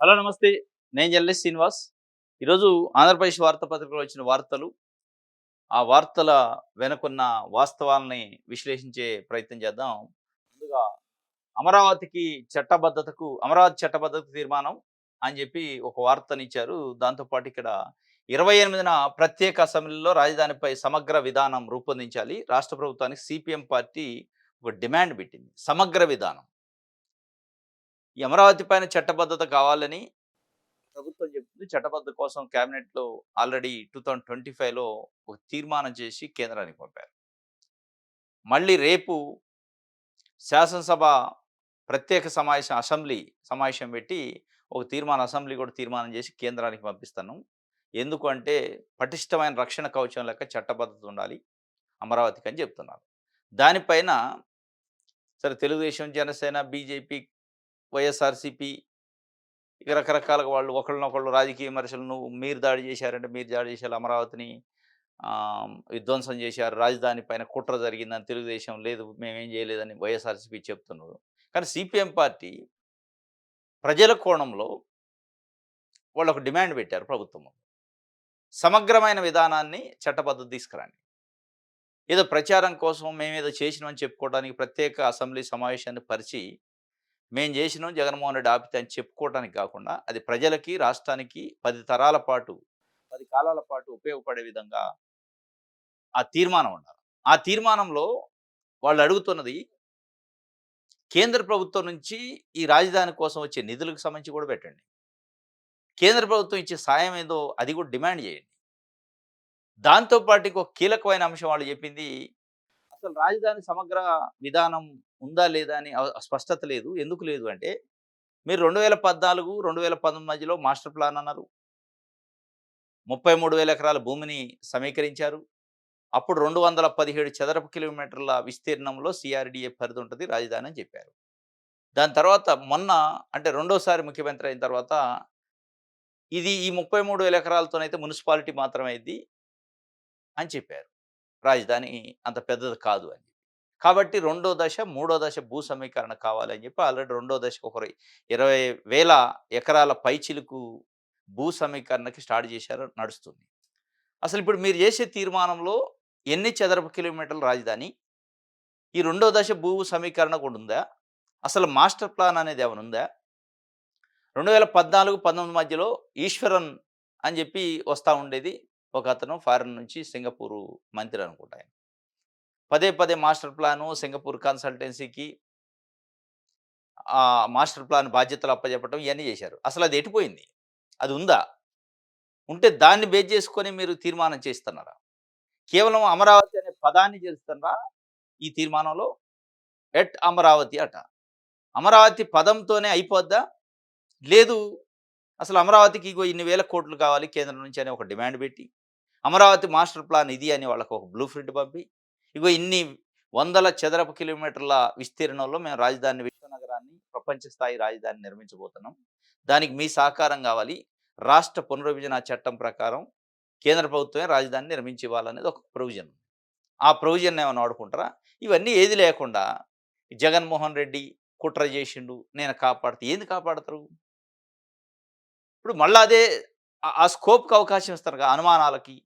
Hello నమస్తే. నేను journalist Srinivas. ఈరోజు ఆంధ్రప్రదేశ్ వార్తాపత్రికలో వచ్చిన వార్తలు, ఆ వార్తల వెనుకున్న వాస్తవాల్ని విశ్లేషించే ప్రయత్నం చేద్దాం. ముందుగా అమరావతి చట్టబద్ధత తీర్మానం అని చెప్పి ఒక వార్తనిచ్చారు. దాంతో పాటు ఇక్కడ 28న ప్రత్యేక అసెంబ్లీలో రాజధానిపై సమగ్ర విధానం రూపొందించాలి. రాష్ట్ర ప్రభుత్వానికి సిపిఎం పార్టీ ఒక డిమాండ్ పెట్టింది. సమగ్ర విధానం. ఈ అమరావతి పైన చట్టబద్ధత కావాలని ప్రభుత్వం చెప్తుంది. చట్టబద్ధత కోసం క్యాబినెట్‌లో ఆల్రెడీ 2025లో ఒక తీర్మానం చేసి కేంద్రానికి పంపారు. మళ్ళీ రేపు శాసనసభ ప్రత్యేక అసెంబ్లీ సమావేశం పెట్టి ఒక అసెంబ్లీ కూడా తీర్మానం చేసి కేంద్రానికి పంపిస్తున్నాం. ఎందుకు అంటే పటిష్టమైన రక్షణ కవచం లెక్క చట్టబద్ధత ఉండాలి అమరావతికి అని చెప్తున్నారు. దానిపైన సరే తెలుగుదేశం, జనసేన, బీజేపీ, వైఎస్ఆర్‌సీపీ ఇక రకరకాలుగా వాళ్ళు ఒకళ్ళనొకళ్ళు రాజకీయ విమర్శలు మీరు దాడి చేశారంటే మీరు దాడి చేశారు, అమరావతిని విధ్వంసం చేశారు, రాజధాని పైన కుట్ర జరిగిందని తెలుగుదేశం, లేదు మేమేం చేయలేదని వైఎస్ఆర్సీపీ చెప్తున్నారు. కానీ సిపిఎం పార్టీ ప్రజల కోణంలో వాళ్ళు ఒక డిమాండ్ పెట్టారు ప్రభుత్వం. సమగ్రమైన విధానాన్ని చట్టబద్ధత తీసుకురండి. ఏదో ప్రచారం కోసం మేమేదో చేసినామని చెప్పుకోవడానికి ప్రత్యేక అసెంబ్లీ సమావేశాన్ని పరిచి మేం చేసినాం జగన్మోహన్ రెడ్డి ఆపితే అని చెప్పుకోవటానికి కాకుండా అది ప్రజలకి, రాష్ట్రానికి 10 తరాల పాటు, 10 కాలాల పాటు ఉపయోగపడే విధంగా ఆ తీర్మానం ఉండాలి. ఆ తీర్మానంలో వాళ్ళు అడుగుతున్నది కేంద్ర ప్రభుత్వం నుంచి ఈ రాజధాని కోసం వచ్చే నిధులకు సంబంధించి కూడా పెట్టండి. కేంద్ర ప్రభుత్వం ఇచ్చే సాయం ఏదో అది కూడా డిమాండ్ చేయండి. దాంతో పాటు ఇంకొక కీలకమైన అంశం వాళ్ళు చెప్పింది, అసలు రాజధాని సమగ్ర విధానం ఉందా లేదా అని స్పష్టత లేదు. ఎందుకు లేదు అంటే మీరు 2014, 2019 మధ్యలో మాస్టర్ ప్లాన్ అన్నారు. 33,000 ఎకరాల భూమిని సమీకరించారు. అప్పుడు 217 చదరపు కిలోమీటర్ల విస్తీర్ణంలో సిఆర్‌డిఏ పరిధి ఉంటది రాజధాని అని చెప్పారు. దాని తర్వాత మొన్న అంటే రెండోసారి ముఖ్యమంత్రి అయిన తర్వాత ఇది ఈ 33,000 ఎకరాలతోనైతే మున్సిపాలిటీ మాత్రమే అయ్యిద్ది అని చెప్పారు. రాజధాని అంత పెద్దది కాదు అని. కాబట్టి రెండో దశ, మూడో దశ భూ సమీకరణ కావాలని చెప్పి ఆల్రెడీ రెండో దశకు ఒక 20,000 ఎకరాల పైచిలుకు భూ సమీకరణకి స్టార్ట్ చేశారు, నడుస్తుంది. అసలు ఇప్పుడు మీరు చేసే తీర్మానంలో ఎన్ని చదరపు కిలోమీటర్ల రాజధాని? ఈ రెండో దశ భూ సమీకరణ కూడా ఉందా? అసలు మాస్టర్ ప్లాన్ అనేది ఏమైనా ఉందా? 2014, 19 మధ్యలో ఈశ్వరన్ అని చెప్పి వస్తా ఉండేది. ఒకతను ఫారిన్ నుంచి సింగపూరు మంత్రి అనుకుంటా ఆయన. పదే పదే మాస్టర్ ప్లాను సింగపూర్ కన్సల్టెన్సీకి మాస్టర్ ప్లాన్ బాధ్యతలు అప్పజెప్పడం ఇవన్నీ చేశారు. అసలు అది ఎటుపోయింది? అది ఉందా? ఉంటే దాన్ని బేస్ చేసుకొని మీరు తీర్మానం చేస్తున్నారా? కేవలం అమరావతి అనే పదాన్ని చేరుస్తున్నారా ఈ తీర్మానంలో? అమరావతి అట. అమరావతి పదంతోనే అయిపోద్దా? లేదు, అసలు అమరావతికి ఇగో ఇన్ని వేల కోట్లు కావాలి కేంద్రం నుంచి అని ఒక డిమాండ్ పెట్టి, అమరావతి మాస్టర్ ప్లాన్ ఇది అని వాళ్ళకి ఒక బ్లూ ప్రింట్ పంపి, ఇగో ఇన్ని వందల చదరపు కిలోమీటర్ల విస్తీర్ణంలో మేము విశ్వనగరాన్ని ప్రపంచ స్థాయి రాజధాని నిర్మించబోతున్నాం. దానికి మీ సహకారం కావాలి. రాష్ట్ర పునర్విభజన చట్టం ప్రకారం కేంద్ర ప్రభుత్వమే రాజధాని నిర్మించి ఇవ్వాలనేది ఒక ప్రొవిజన్. ఆ ప్రొవిజన్ ఏమైనా వాడుకుంటారా? ఇవన్నీ ఏది లేకుండా జగన్మోహన్ రెడ్డి కుట్ర చేసిండు, నేను కాపాడుతా. ఏంది కాపాడతారు? ఇప్పుడు మళ్ళా అదే ఆ స్కోప్‌కి అవకాశం ఇస్తారుగా, అనుమానాలకి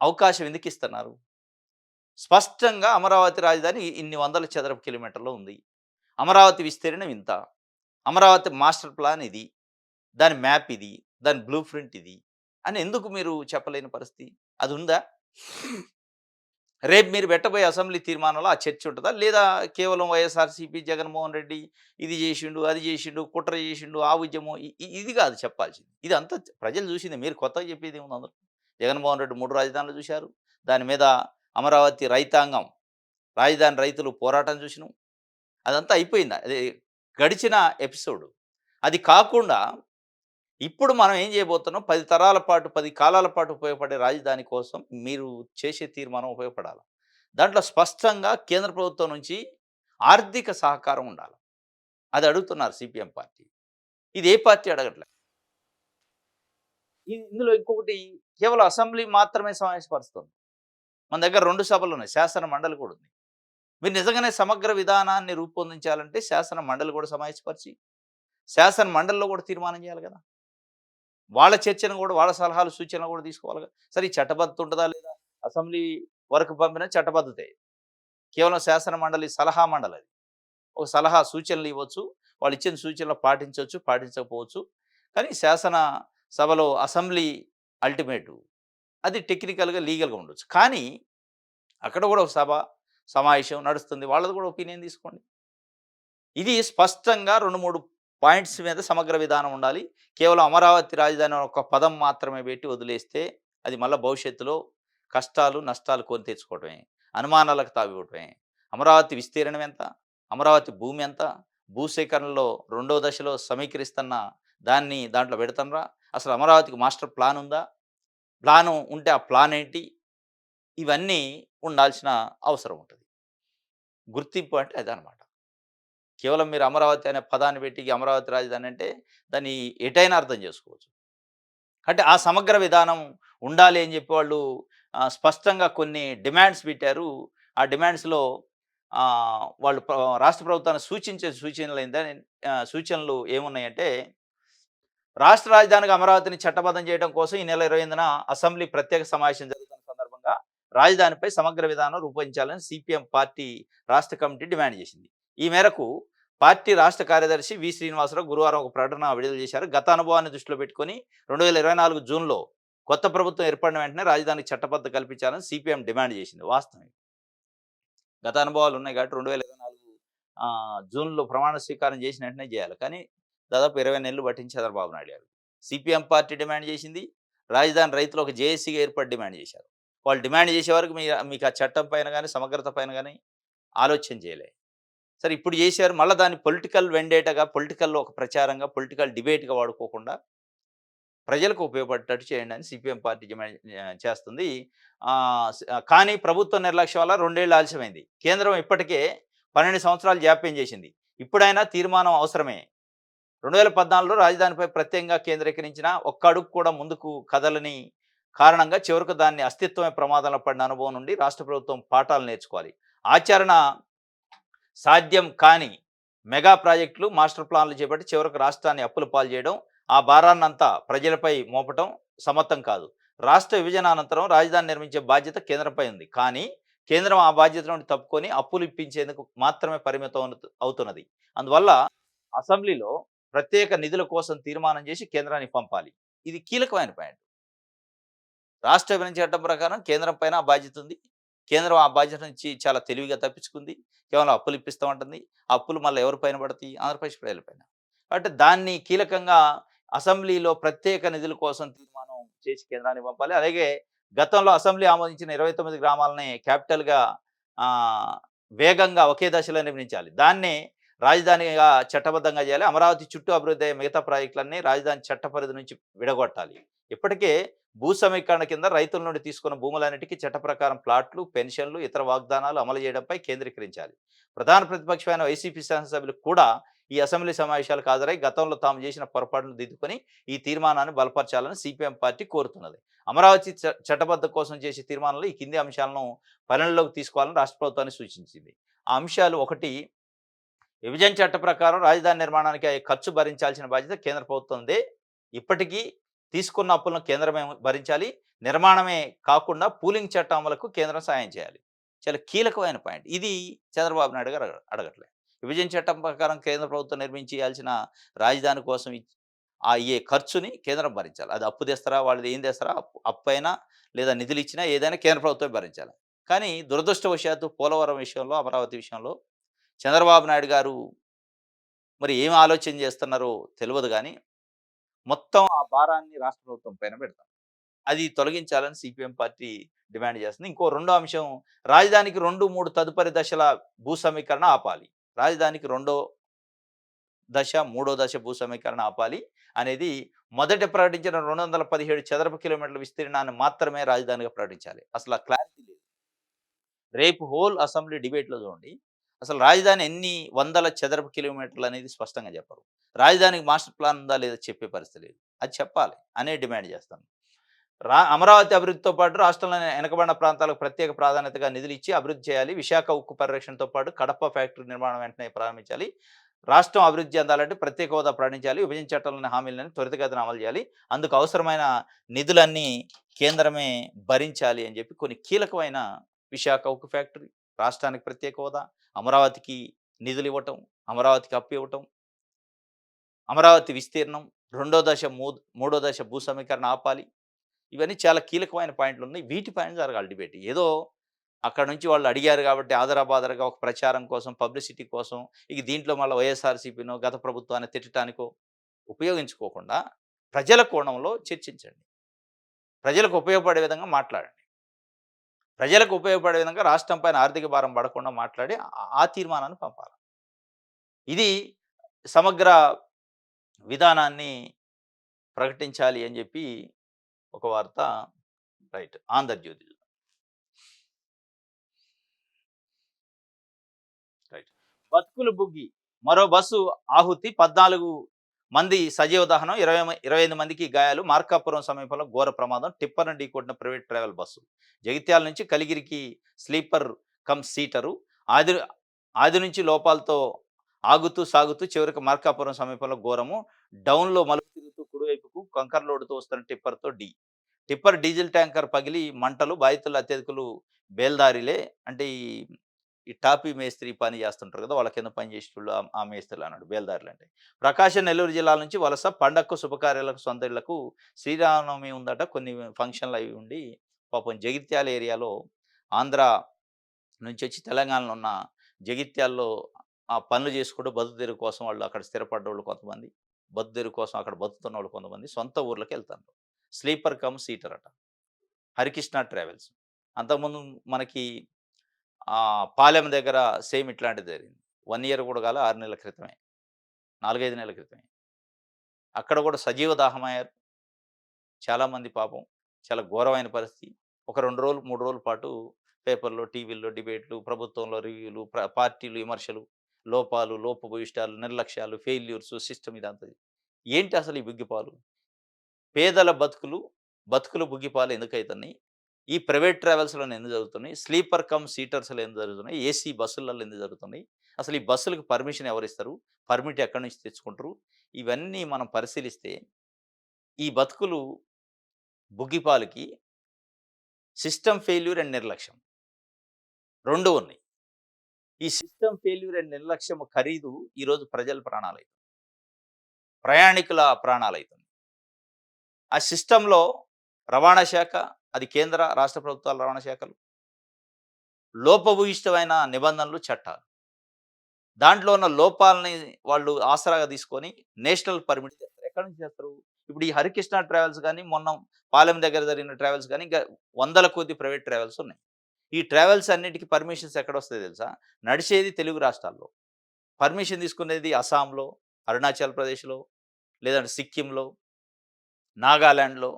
అవకాశం ఎందుకు ఇస్తున్నారు? స్పష్టంగా అమరావతి రాజధాని ఇన్ని వందల చదరపు కిలోమీటర్లో ఉంది. అమరావతి విస్తీర్ణం ఇంత. అమరావతి మాస్టర్ ప్లాన్ ఇది. దాని మ్యాప్ ఇది. దాని బ్లూ ప్రింట్ ఇది అని ఎందుకు మీరు చెప్పలేని పరిస్థితి? అది ఉందా? రేపు మీరు పెట్టబోయే అసెంబ్లీ తీర్మానంలో ఆ చర్చ ఉంటదా? లేదా కేవలం వైఎస్ఆర్‌సీపీ, జగన్మోహన్ రెడ్డి ఇది చేసిండు, అది చేసిండు, కుట్ర చేసిండు, ఆ ఉద్యమం ఇది కాదు చెప్పాల్సింది. ఇదంతా ప్రజలు చూసిందే. మీరు కొత్తగా చెప్పేదేముంది అందులో? జగన్మోహన్ రెడ్డి 3 రాజధానులు చూశారు. దాని మీద అమరావతి రైతాంగం, రాజధాని రైతులు పోరాటం చూసినాం. అదంతా అయిపోయింది. అది గడిచిన ఎపిసోడ్. అది కాకుండా ఇప్పుడు మనం ఏం చేయబోతున్నాం, 10 తరాల పాటు, 10 కాలాల పాటు ఉపయోగపడే రాజధాని కోసం మీరు చేసే తీర్మానం ఉపయోగపడాలి. దాంట్లో స్పష్టంగా కేంద్ర ప్రభుత్వం నుంచి ఆర్థిక సహకారం ఉండాలి. అది అడుగుతున్నారు సిపిఎం పార్టీ. ఇది ఏ పార్టీ అడగట్లే. ఇందులో ఇంకొకటి, కేవలం అసెంబ్లీ మాత్రమే సమావేశపరుస్తుంది. మన దగ్గర 2 సభలున్నాయి. శాసన మండలి కూడా ఉంది. మీరు నిజంగానే సమగ్ర విధానాన్ని రూపొందించాలంటే శాసన మండలి కూడా సమావేశపరిచి శాసన మండలిలో కూడా తీర్మానం చేయాలి కదా! వాళ్ళ చర్చను కూడా వాళ్ళ సలహాలు, సూచనలు కూడా తీసుకోవాలి కదా! సరే ఈ చట్టబద్ధత ఉంటదా లేదా? అసెంబ్లీ వరకు పంపిన చట్టబద్ధతే. కేవలం శాసన మండలి సలహా మండలి. ఒక సలహా సూచనలు ఇవ్వచ్చు. వాళ్ళు ఇచ్చిన సూచనలు పాటించొచ్చు, పాటించకపోవచ్చు. కానీ శాసన సభలో అసెంబ్లీ అల్టిమేటు. అది టెక్నికల్‌గా, లీగల్‌గా ఉండొచ్చు. కానీ అక్కడ కూడా ఒక సభ, సమావేశం నడుస్తుంది. వాళ్ళది కూడా ఒపీనియన్ తీసుకోండి. ఇది స్పష్టంగా 2, 3 పాయింట్స్ మీద సమగ్ర విధానం ఉండాలి. కేవలం అమరావతి రాజధాని అనే ఒక పదం మాత్రమే పెట్టి వదిలేస్తే అది మళ్ళా భవిష్యత్తులో కష్టాలు, నష్టాలు కొని తెచ్చుకోవటమే. అనుమానాలకు తావివ్వటమే. అమరావతి విస్తీర్ణం ఎంత? అమరావతి భూమి ఎంత? భూసేకరణలో రెండో దశలో సమీకరిస్తున్న దాన్ని దాంట్లో పెడతండ్రా? అసలు అమరావతికి మాస్టర్ ప్లాన్ ఉందా? ప్లాను ఉంటే ఆ ప్లాన్ ఏంటి? ఇవన్నీ ఉండాల్సిన అవసరం ఉంటది. గుర్తింపు అంటే అదనమాట. కేవలం మీరు అమరావతి అనే పదాన్ని పెట్టి అమరావతి రాజధాని అంటే దాన్ని ఎటైనా అర్థం చేసుకోవచ్చు. అంటే ఆ సమగ్ర విధానం ఉండాలి అని చెప్పి వాళ్ళు స్పష్టంగా కొన్ని డిమాండ్స్ పెట్టారు. ఆ డిమాండ్స్‌లో వాళ్ళు రాష్ట్ర ప్రభుత్వాన్ని సూచించే సూచనలు ఏమున్నాయంటే, రాష్ట్ర రాజధానిగా అమరావతిని చట్టబద్ధం చేయడం కోసం ఈ నెల 28న అసెంబ్లీ ప్రత్యేక సమావేశం జరుగుతున్న సందర్భంగా రాజధానిపై సమగ్ర విధానం రూపొందించాలని సిపిఎం పార్టీ రాష్ట్ర కమిటీ డిమాండ్ చేసింది. ఈ మేరకు పార్టీ రాష్ట్ర కార్యదర్శి వి. శ్రీనివాసరావు గురువారం ఒక ప్రకటన విడుదల చేశారు. గత అనుభవాన్ని దృష్టిలో పెట్టుకొని 2024 జూన్‌లో కొత్త ప్రభుత్వం ఏర్పడిన వెంటనే రాజధానికి చట్టబద్ధత కల్పించాలని సిపిఎం డిమాండ్ చేసింది. వాస్తవం. గత అనుభవాలు ఉన్నాయి కాబట్టి 2024 జూన్‌లో ప్రమాణ స్వీకారం చేసిన వెంటనే చేయాలి. కానీ దాదాపు 20 నెలలు పట్టింది చంద్రబాబు నాయుడు గారు. సిపిఎం పార్టీ డిమాండ్ చేసింది. రాజధాని రైతులు ఒక జేఏసీగా ఏర్పడి డిమాండ్ చేశారు. వాళ్ళు డిమాండ్ చేసే వరకు మీకు ఆ చట్టం పైన గాని, సమగ్రత పైన గాని ఆలోచన చేయలే. సరే ఇప్పుడు చేశారు. మళ్ళా దాన్ని పొలిటికల్ వెండేటాగా, పొలిటికల్‌లో ఒక ప్రచారంగా, పొలిటికల్ డిబేట్‌గా వాడుకోకుండా ప్రజలకు ఉపయోగపడేటట్టు చేయండి అని సిపిఎం పార్టీ డిమాండ్ చేస్తుంది. కానీ ప్రభుత్వ నిర్లక్ష్యం వల్ల 2 ఏళ్ళు ఆలస్యమైంది. కేంద్రం ఇప్పటికే 12 సంవత్సరాలు జాప్యం చేసింది. ఇప్పుడైనా తీర్మానం అవసరమే. 2014లో రాజధానిపై ప్రత్యేకంగా కేంద్రీకరించిన ఒక్క అడుగు కూడా ముందుకు కదలని కారణంగా చివరకు దాన్ని అస్తిత్వమే ప్రమాదంలో పడిన అనుభవం నుండి రాష్ట్ర ప్రభుత్వం పాఠాలు నేర్చుకోవాలి. ఆచరణ సాధ్యం కాని మెగా ప్రాజెక్టులు, మాస్టర్ ప్లాన్లు చేపట్టి చివరకు రాష్ట్రాన్ని అప్పుల పాలు చేయడం, ఆ భారాన్నంతా ప్రజలపై మోపటం సమర్థం కాదు. రాష్ట్ర విభజన అనంతరం రాజధాని నిర్మించే బాధ్యత కేంద్రంపై ఉంది. కానీ కేంద్రం ఆ బాధ్యత నుండి తప్పుకొని అప్పులు ఇప్పించేందుకు మాత్రమే పరిమితం అవుతున్నది. అందువల్ల అసెంబ్లీలో ప్రత్యేక నిధుల కోసం తీర్మానం చేసి కేంద్రానికి పంపాలి. ఇది కీలకమైన పాయింట్. రాష్ట్ర విభజన చట్టం ప్రకారం కేంద్రం పైన ఆ బాధ్యత ఉంది. కేంద్రం ఆ బాధ్యత నుంచి చాలా తెలివిగా తప్పించుకుంది. కేవలం అప్పులు ఇప్పిస్తామంటుంది. ఆ అప్పులు మళ్ళీ ఎవరి పైన పడతాయి? ఆంధ్రప్రదేశ్ ప్రజల పైన. కాబట్టి దాన్ని కీలకంగా అసెంబ్లీలో ప్రత్యేక నిధుల కోసం తీర్మానం చేసి కేంద్రానికి పంపాలి. అలాగే గతంలో అసెంబ్లీ ఆమోదించిన 29 గ్రామాలని క్యాపిటల్‌గా ఆహ్, వేగంగా ఒకే దశలో నిర్మించాలి. దాన్నే రాజధానిగా చట్టబద్ధంగా చేయాలి. అమరావతి చుట్టూ అభివృద్ధి అయ్యే మిగతా ప్రాజెక్టులన్నీ రాజధాని చట్ట పరిధి నుంచి విడగొట్టాలి. ఇప్పటికే భూ సమీకరణ కింద రైతుల నుండి తీసుకున్న భూములన్నిటికీ చట్ట ప్రకారం ప్లాట్లు, పెన్షన్లు, ఇతర వాగ్దానాలు అమలు చేయడంపై కేంద్రీకరించాలి. ప్రధాన ప్రతిపక్షమైన వైసీపీ శాసనసభ్యులు కూడా ఈ అసెంబ్లీ సమావేశాలకు హాజరై గతంలో తాము చేసిన పొరపాట్లను దిద్దుకొని ఈ తీర్మానాన్ని బలపరచాలని సిపిఎం పార్టీ కోరుతున్నది. అమరావతి చట్టబద్ధ కోసం చేసే తీర్మానంలో ఈ కింది అంశాలను పరిగణలోకి తీసుకోవాలని రాష్ట్ర ప్రభుత్వాన్ని సూచించింది. ఆ అంశాలు: 1, విభజన చట్ట ప్రకారం రాజధాని నిర్మాణానికి ఖర్చు భరించాల్సిన బాధ్యత కేంద్ర ప్రభుత్వందే. ఇప్పటికీ తీసుకున్న అప్పులను కేంద్రమే భరించాలి. నిర్మాణమే కాకుండా పూలింగ్ చట్టం అమలుకు కేంద్రం సాయం చేయాలి. చాలా కీలకమైన పాయింట్. ఇది చంద్రబాబు నాయుడు గారు అడగట్లే. విభజన చట్టం ప్రకారం కేంద్ర ప్రభుత్వం నిర్మించాల్సిన రాజధాని కోసం అయ్యే ఖర్చుని కేంద్రం భరించాలి. అది అప్పు తెస్తారా? వాళ్ళది ఏం తెస్తారా? అప్పైనా లేదా నిధులు ఇచ్చినా ఏదైనా కేంద్ర ప్రభుత్వమే భరించాలి. కానీ దురదృష్టవశాత్తు పోలవరం విషయంలో, అమరావతి విషయంలో చంద్రబాబు నాయుడు గారు మరి ఏం ఆలోచన చేస్తున్నారో తెలవదు గానీ, మొత్తం ఆ భారాన్ని రాష్ట్ర ప్రభుత్వం పైన పెడతారు. అది తొలగించాలని సిపిఎం పార్టీ డిమాండ్ చేస్తుంది. ఇంకో రెండో అంశం, రాజధానికి 2, 3 తదుపరి దశల భూ సమీకరణ ఆపాలి. రాజధానికి రెండో దశ, మూడో దశ భూ సమీకరణ ఆపాలి అనేది మొదట ప్రకటించిన 217 చదరపు కిలోమీటర్ల విస్తీర్ణాన్ని మాత్రమే రాజధానిగా ప్రకటించాలి. అసలు ఆ క్లారిటీ లేదు. రేపు హోల్ అసెంబ్లీ డిబేట్‌లో చూడండి. అసలు రాజధాని ఎన్ని వందల చదరపు కిలోమీటర్లు అనేది స్పష్టంగా చెప్పరు. రాజధానికి మాస్టర్ ప్లాన్ ఉందా లేదా చెప్పే పరిస్థితి లేదు. అది చెప్పాలి అనే డిమాండ్ చేస్తాను. అమరావతి అభివృద్ధితో పాటు రాష్ట్రంలోని వెనకబడిన ప్రాంతాలకు ప్రత్యేక ప్రాధాన్యతగా నిధులు ఇచ్చి అభివృద్ధి చేయాలి. విశాఖ ఉక్కు పరిరక్షణతో పాటు కడప ఫ్యాక్టరీ నిర్మాణం వెంటనే ప్రారంభించాలి. రాష్ట్రం అభివృద్ధి చెందాలంటే ప్రత్యేక హోదా ప్రకటించాలి. విభజన చట్టంలోని హామీలను త్వరితగతిన అమలు చేయాలి. అందుకు అవసరమైన నిధులన్నీ కేంద్రమే భరించాలి అని చెప్పి కొన్ని కీలకమైన విశాఖ ఉక్కు ఫ్యాక్టరీ, రాష్ట్రానికి ప్రత్యేక హోదా, అమరావతికి నిధులివ్వటం, అమరావతికి అప్పు ఇవ్వటం, అమరావతి విస్తీర్ణం, రెండో దశ, మూడో దశ భూ సమీకరణ ఆపాలి. ఇవన్నీ చాలా కీలకమైన పాయింట్లున్నాయి. వీటి పైన జరగాలి డిబేట్. ఏదో అక్కడ నుంచి వాళ్ళు అడిగారు కాబట్టి ఆదరాబాదరగా ఒక ప్రచారం కోసం, పబ్లిసిటీ కోసం, ఇక దీంట్లో మళ్ళీ వైఎస్ఆర్‌సీపీనో, గత ప్రభుత్వాన్ని తిట్టటానికో ఉపయోగించుకోకుండా ప్రజల కోణంలో చర్చించండి. ప్రజలకు ఉపయోగపడే విధంగా మాట్లాడండి. ప్రజలకు ఉపయోగపడే విధంగా రాష్ట్రం పైన ఆర్థిక భారం పడకుండా మాట్లాడి ఆ తీర్మానాన్ని పంపాలి. ఇది సమగ్ర విధానాన్ని ప్రకటించాలి అని చెప్పి ఒక వార్త. రైట్. ఆంధ్రజ్యోతి. రైట్. బతుకులు బుగ్గి మరో బస్సు ఆహుతి, 14 మంది సజీవ దహనం, 25 మందికి గాయాలు. మార్కాపురం సమీపంలో ఘోర ప్రమాదం, టిప్పర్ను ఢీకొట్టిన ప్రైవేట్ ట్రావెల్ బస్సు. జగిత్యాల నుంచి కలిగిరికి స్లీపర్ కమ్ సీటరు. ఆది ఆది నుంచి లోపాలతో ఆగుతూ సాగుతూ చివరికి మార్కాపురం సమీపంలో ఘోరము. డౌన్లో మలుపు తిరుగుతూ కుడివైపుకు కంకర్ లోడుతో వస్తున్న టిప్పర్తో టిప్పర్ డీజిల్ ట్యాంకర్ పగిలి మంటలు. బాధితులు అత్యధికులు బేల్దారిలే. అంటే ఈ టాపీ మేస్త్రి పని చేస్తుంటారు కదా! వాళ్ళ కింద పని చేసేటోళ్ళు ఆ మేస్త్రులు అన్నాడు బేల్దారులు అంటే. ప్రకాశం, నెల్లూరు జిల్లాల నుంచి వలస, పండగకు శుభకార్యాలకు సొంత ఇళ్లకు. శ్రీరామనవమి ఉందట, కొన్ని ఫంక్షన్లు అవి ఉండి పాపం జగిత్యాల ఏరియాలో ఆంధ్ర నుంచి వచ్చి తెలంగాణలో ఉన్న జగిత్యాల్లో ఆ పనులు చేసుకుంటూ బతుకుదెరువు కోసం వాళ్ళు అక్కడ స్థిరపడ్డోళ్ళు కొంతమంది, బతుకుదెరువు కోసం అక్కడ బతుకుతున్నోళ్ళు కొంతమంది సొంత ఊర్లకి వెళ్తారు. స్లీపర్ కమ్ సీటర్ అట. హరికృష్ణ ట్రావెల్స్. అంతకుముందు మనకి పాలెం దగ్గర సేమ్ ఇట్లాంటిది జరిగింది. 1 ఇయర్ కూడా కాలే, 6 నెలల క్రితమే. 4, 5 నెలల క్రితమే. అక్కడ కూడా సజీవ దాహమయ్యారు చాలామంది పాపం. చాలా ఘోరమైన పరిస్థితి. ఒక 2 రోజులు, 3 రోజుల పాటు పేపర్‌లో, టీవీల్లో డిబేట్‌లు, ప్రభుత్వంలో రివ్యూలు, పార్టీలు విమర్శలు, లోపాలు, లోపభూయిష్టాలు, నిర్లక్ష్యాలు, ఫెయిల్యూర్స్, సిస్టమ్ ఇదంతా. ఏంటి అసలు ఈ బుగ్గిపాలు? పేదల బతుకులు, బతుకులు బుగ్గిపాలు ఎందుకైతున్నాయి? ఈ ప్రైవేట్ ట్రావెల్స్‌లోనే ఎందుకు జరుగుతున్నాయి? స్లీపర్ కమ్ సీటర్స్‌లో ఎందుకు జరుగుతున్నాయి? ఏసీ బస్సులలో ఎందుకు జరుగుతున్నాయి? అసలు ఈ బస్సులకు పర్మిషన్ ఎవరిస్తారు? పర్మిట్ ఎక్కడి నుంచి తెచ్చుకుంటారు? ఇవన్నీ మనం పరిశీలిస్తే ఈ బతుకులు బుగ్గిపాలకి సిస్టమ్ ఫెయిల్యూర్ అండ్ నిర్లక్ష్యం 2 ఉన్నాయి. ఈ సిస్టమ్ ఫెయిల్యూర్ అండ్ నిర్లక్ష్యం ఖరీదు ఈరోజు ప్రజల ప్రాణాలైతుంది. ప్రయాణికుల ప్రాణాలైతుంది. ఆ సిస్టమ్‌లో రవాణా శాఖ, అది కేంద్ర, రాష్ట్ర ప్రభుత్వాల రవాణా శాఖలు, లోపభూయిష్టమైన నిబంధనలు, చట్టాలు. దాంట్లో ఉన్న లోపాలని వాళ్ళు ఆసరాగా తీసుకొని నేషనల్ పర్మిట్ చేస్తారు. ఎక్కడి నుంచి చేస్తారు? ఇప్పుడు ఈ హరికృష్ణ ట్రావెల్స్ గాని, మొన్న పాలెం దగ్గర జరిగిన ట్రావెల్స్ గాని, ఇంకా వందల కొద్ది ప్రైవేట్ ట్రావెల్స్ ఉన్నాయి. ఈ ట్రావెల్స్ అన్నిటికి పర్మిషన్స్ ఎక్కడొస్తాయో తెలుసా? నడిచేది తెలుగు రాష్ట్రాల్లో. పర్మిషన్ తీసుకునేది అస్సాంలో, అరుణాచల్ ప్రదేశ్‌లో, లేదంటే సిక్కింలో, నాగాలాండ్‌లో,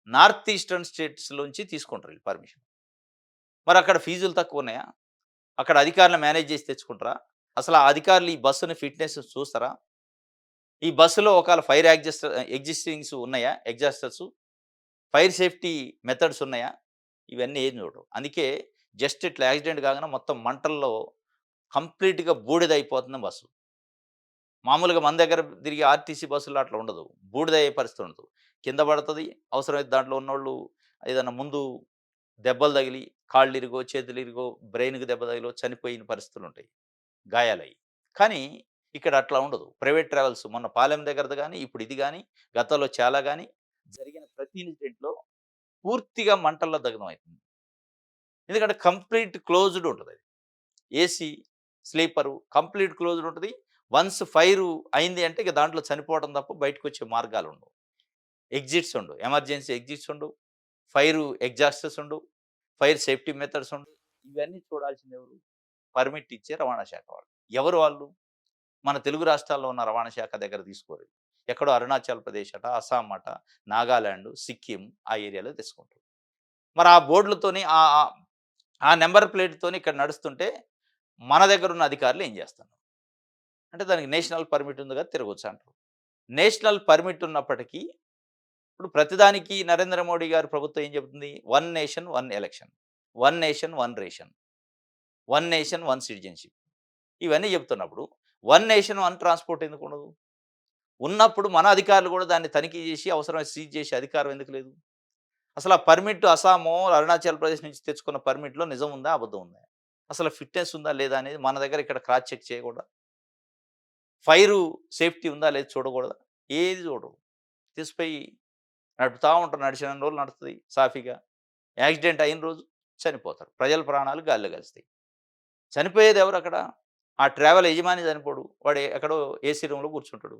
నార్త్ ఈస్టర్న్ స్టేట్స్‌లోంచి తీసుకుంటారు వీళ్ళు పర్మిషన్. మరి అక్కడ ఫీజులు తక్కువున్నాయా? అక్కడ అధికారులు మేనేజ్ చేసి తెచ్చుకుంటారా? అసలు ఆ అధికారులు ఈ బస్సుని ఫిట్‌నెస్ చూస్తారా? ఈ బస్సులో ఒకవేళ ఫైర్ ఎగ్జిస్టింగ్స్ ఉన్నాయా? ఎగ్జాస్టర్స్, ఫైర్ సేఫ్టీ మెథడ్స్ ఉన్నాయా? ఇవన్నీ ఏం చూడరు. అందుకే జస్ట్ ఇట్లా యాక్సిడెంట్ కాగానే మొత్తం మంటల్లో కంప్లీట్‌గా బూడిదయిపోతుంది బస్సు. మామూలుగా మన దగ్గర తిరిగే ఆర్టీసీ బస్సుల్లో అట్లా ఉండదు. బూడిదయ్యే పరిస్థితి ఉండదు. కింద పడతది. అవసరమైతే దాంట్లో ఉన్నోళ్ళు ఏదన్నా ముందు దెబ్బలు తగిలి, కాళ్ళిరిగో, చేతులిరిగో, బ్రెయిన్‌కి దెబ్బ తగిలో చనిపోయిన పరిస్థితులుంటాయి, గాయాలయ్యి. కానీ ఇక్కడ అట్లా ఉండదు. ప్రైవేట్ ట్రావెల్స్ మొన్న పాలెం దగ్గరది గాని, ఇప్పుడు ఇది గాని, గతంలో చాలా గాని జరిగిన ప్రతి ఇన్సిడెంట్‌లో పూర్తిగా మంటల్లో దగ్ధమైతుంది. ఎందుకంటే కంప్లీట్ క్లోజ్డ్ ఉంటదది. ఏసీ, స్లీపరు కంప్లీట్ క్లోజ్డ్ ఉంటది. వన్స్ ఫైరు అయింది అంటే ఇక దాంట్లో చనిపోవడం తప్ప బయటకొచ్చే మార్గాలుండవు. ఎగ్జిట్స్ ఉండవు. ఎమర్జెన్సీ ఎగ్జిట్స్ ఉండవు. ఫైరు ఎగ్జాస్టర్స్ ఉండవు. ఫైర్ సేఫ్టీ మెథడ్స్ ఉండవు. ఇవన్నీ చూడాల్సిందెవరు? పర్మిట్ ఇచ్చే రవాణా శాఖ వాళ్ళు. ఎవరు వాళ్ళు? మన తెలుగు రాష్ట్రాల్లో ఉన్న రవాణా శాఖ దగ్గర తీసుకోరు. ఎక్కడో అరుణాచల్ ప్రదేశ్ అట, అస్సాం అట, నాగాలాండ్, సిక్కిం ఆ ఏరియాలో తీసుకుంటారు. మరి ఆ బోర్డులతోని ఆ నంబర్ ప్లేట్‌తోని ఇక్కడ నడుస్తుంటే మన దగ్గరున్న అధికారులు ఏం చేస్తున్నారు? అంటే దానికి నేషనల్ పర్మిట్ ఉంది కదా! తిరగొచ్చు అంటారు. నేషనల్ పర్మిట్ ఉన్నప్పటికీ ఇప్పుడు ప్రతిదానికి నరేంద్ర మోడీ గారి ప్రభుత్వం ఏం చెబుతుంది? One nation, one election. One nation, one ration. One nation, one citizenship. ఇవన్నీ చెప్తున్నప్పుడు వన్ నేషన్ వన్ ట్రాన్స్‌పోర్ట్ ఎందుకుండదు? ఉన్నప్పుడు మన అధికారులు గూడా దాన్ని తనిఖీ జేసి అవసరమైతే సీజ్ చేసే అధికారం ఎందుకు లేదు? అసలు ఆ పర్మిట్ అస్సామో, అరుణాచల్ ప్రదేశ్ నుంచి తెచ్చుకున్న పర్మిట్‌లో నిజం ఉందా? అబద్ధం ఉందా? అసలు ఫిట్‌నెస్ ఉందా? లేదా? అనేది మన దగ్గర ఇక్కడ క్రాస్ చెక్ చేయకూడదా? ఫైరు సేఫ్టీ ఉందా? లేదా? చూడకూడదా? ఏది చూడరు. తీసిపోయి నడుపుతా ఉంటారు. నడిచినన్ని రోజులు నడుస్తది సాఫీగా. యాక్సిడెంట్ అయిన రోజు చనిపోతారు. ప్రజల ప్రాణాలు గాల్లో కలిస్తాయి. చనిపోయేది ఎవరక్కడ? ఆ ట్రావెల్ యజమాని చనిపోడు. వాడు ఎక్కడో ఏసీ రూమ్‌లో కూర్చుంటాడు.